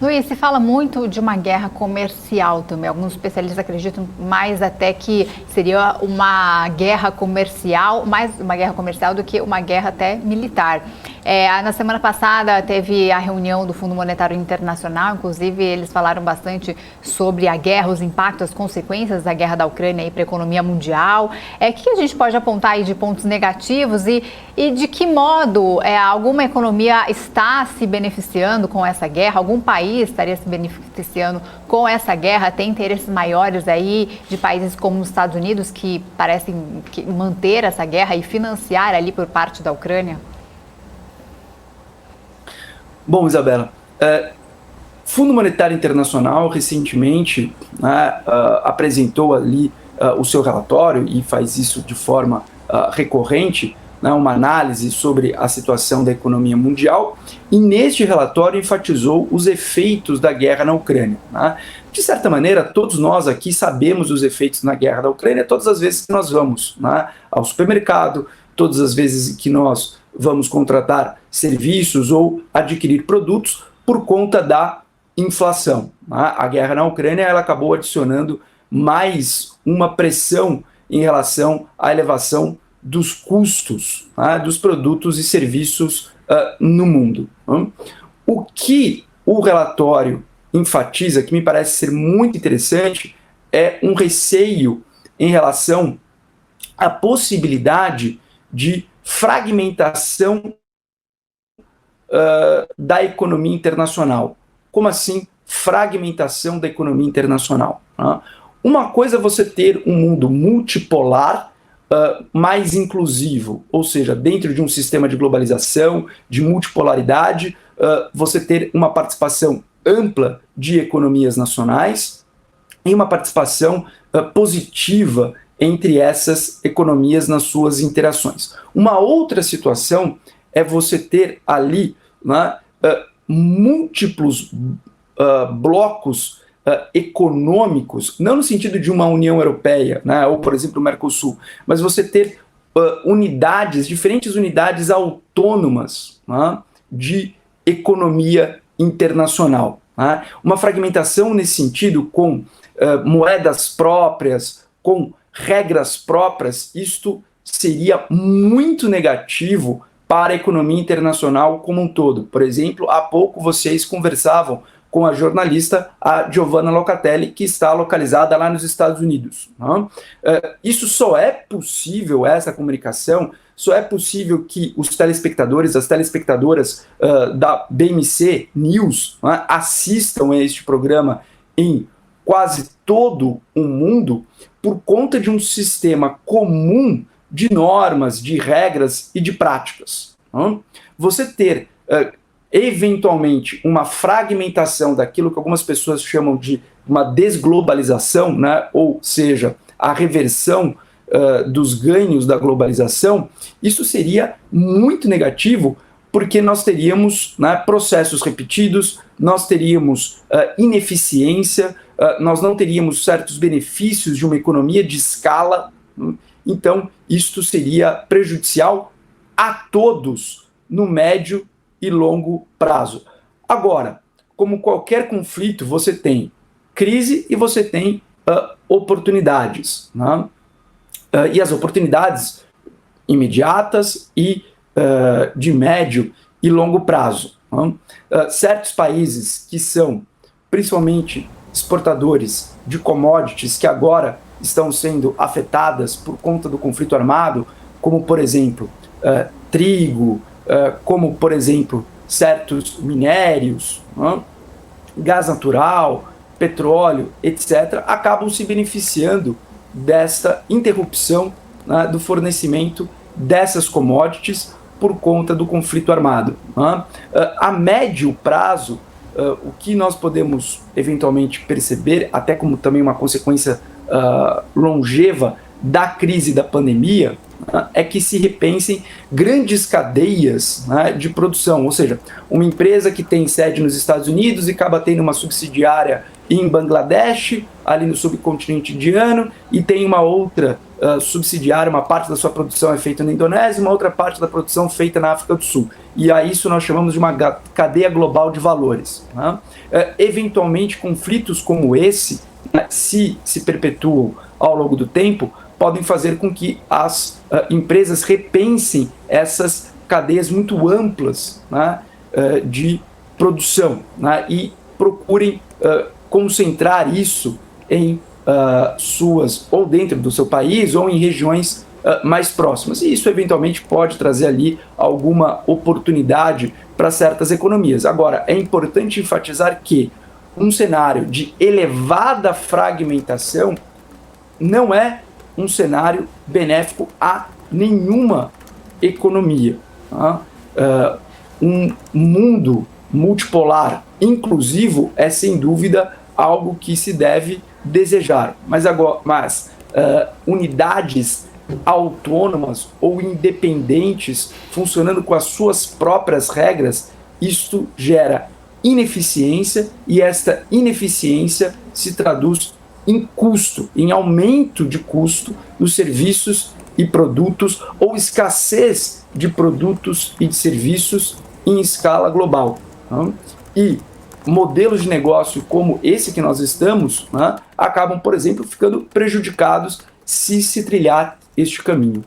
Luiz, se fala muito de uma guerra comercial também. Alguns especialistas acreditam mais até que seria uma guerra comercial, mais uma guerra comercial do que uma guerra até militar. Na semana passada teve a reunião do Fundo Monetário Internacional, inclusive eles falaram bastante sobre a guerra, os impactos, as consequências da guerra da Ucrânia para a economia mundial. O que a gente pode apontar aí de pontos negativos e de que modo alguma economia está se beneficiando com essa guerra? Algum país estaria se beneficiando com essa guerra? Tem interesses maiores aí de países como os Estados Unidos que parecem manter essa guerra e financiar ali por parte da Ucrânia? Bom, Isabela, Fundo Monetário Internacional recentemente apresentou ali o seu relatório e faz isso de forma recorrente, uma análise sobre a situação da economia mundial, e neste relatório enfatizou os efeitos da guerra na Ucrânia. De certa maneira, todos nós aqui sabemos os efeitos da guerra da Ucrânia todas as vezes que nós vamos ao supermercado, todas as vezes que nós vamos contratar serviços ou adquirir produtos por conta da inflação. A guerra na Ucrânia ela acabou adicionando mais uma pressão em relação à elevação dos custos dos produtos e serviços no mundo. O que o relatório enfatiza, que me parece ser muito interessante, é um receio em relação à possibilidade de fragmentação da economia internacional. Como assim fragmentação da economia internacional? Uma coisa é você ter um mundo multipolar mais inclusivo, ou seja, dentro de um sistema de globalização, de multipolaridade, você ter uma participação ampla de economias nacionais e uma participação positiva entre essas economias nas suas interações. Uma outra situação é você ter ali múltiplos blocos econômicos, não no sentido de uma União Europeia, ou, por exemplo, o Mercosul, mas você ter diferentes unidades autônomas de economia internacional. Uma fragmentação nesse sentido, com moedas próprias, com regras próprias, isto seria muito negativo para a economia internacional como um todo. Por exemplo, há pouco vocês conversavam com a jornalista, a Giovanna Locatelli, que está localizada lá nos Estados Unidos. Isso só é possível, essa comunicação, só é possível que os telespectadores, as telespectadoras da BMC News assistam a este programa em quase todo o mundo por conta de um sistema comum de normas, de regras e de práticas. Você ter, eventualmente, uma fragmentação daquilo que algumas pessoas chamam de uma desglobalização, ou seja, a reversão dos ganhos da globalização, isso seria muito negativo, porque nós teríamos processos repetidos, nós teríamos ineficiência, nós não teríamos certos benefícios de uma economia de escala. Então, isto seria prejudicial a todos no médio e longo prazo. Agora, como qualquer conflito, você tem crise e você tem oportunidades. E as oportunidades imediatas e de médio e longo prazo. Certos países que são principalmente exportadores de commodities que agora estão sendo afetadas por conta do conflito armado, como, por exemplo, trigo, como, por exemplo, certos minérios, gás natural, petróleo, etc., acabam se beneficiando desta interrupção do fornecimento dessas commodities por conta do conflito armado. A médio prazo, o que nós podemos eventualmente perceber, até como também uma consequência longeva da crise da pandemia, é que se repensem grandes cadeias, né, de produção, ou seja, uma empresa que tem sede nos Estados Unidos e acaba tendo uma subsidiária em Bangladesh, ali no subcontinente indiano, e tem uma outra subsidiária, uma parte da sua produção é feita na Indonésia, uma outra parte da produção feita na África do Sul. E a isso nós chamamos de uma cadeia global de valores. Né? Eventualmente, conflitos como esse, né, se perpetuam ao longo do tempo, podem fazer com que as empresas repensem essas cadeias muito amplas, né, de produção, né, e procurem concentrar isso em suas, ou dentro do seu país, ou em regiões mais próximas. E isso eventualmente pode trazer ali alguma oportunidade para certas economias. Agora, é importante enfatizar que um cenário de elevada fragmentação não é um cenário benéfico a nenhuma economia. Tá? Um mundo multipolar inclusivo é, sem dúvida, algo que se deve desejar. Mas unidades autônomas ou independentes, funcionando com as suas próprias regras, isto gera ineficiência, e esta ineficiência se traduz em custo, em aumento de custo dos serviços e produtos, ou escassez de produtos e de serviços em escala global. E modelos de negócio como esse que nós estamos, acabam, por exemplo, ficando prejudicados se trilhar este caminho.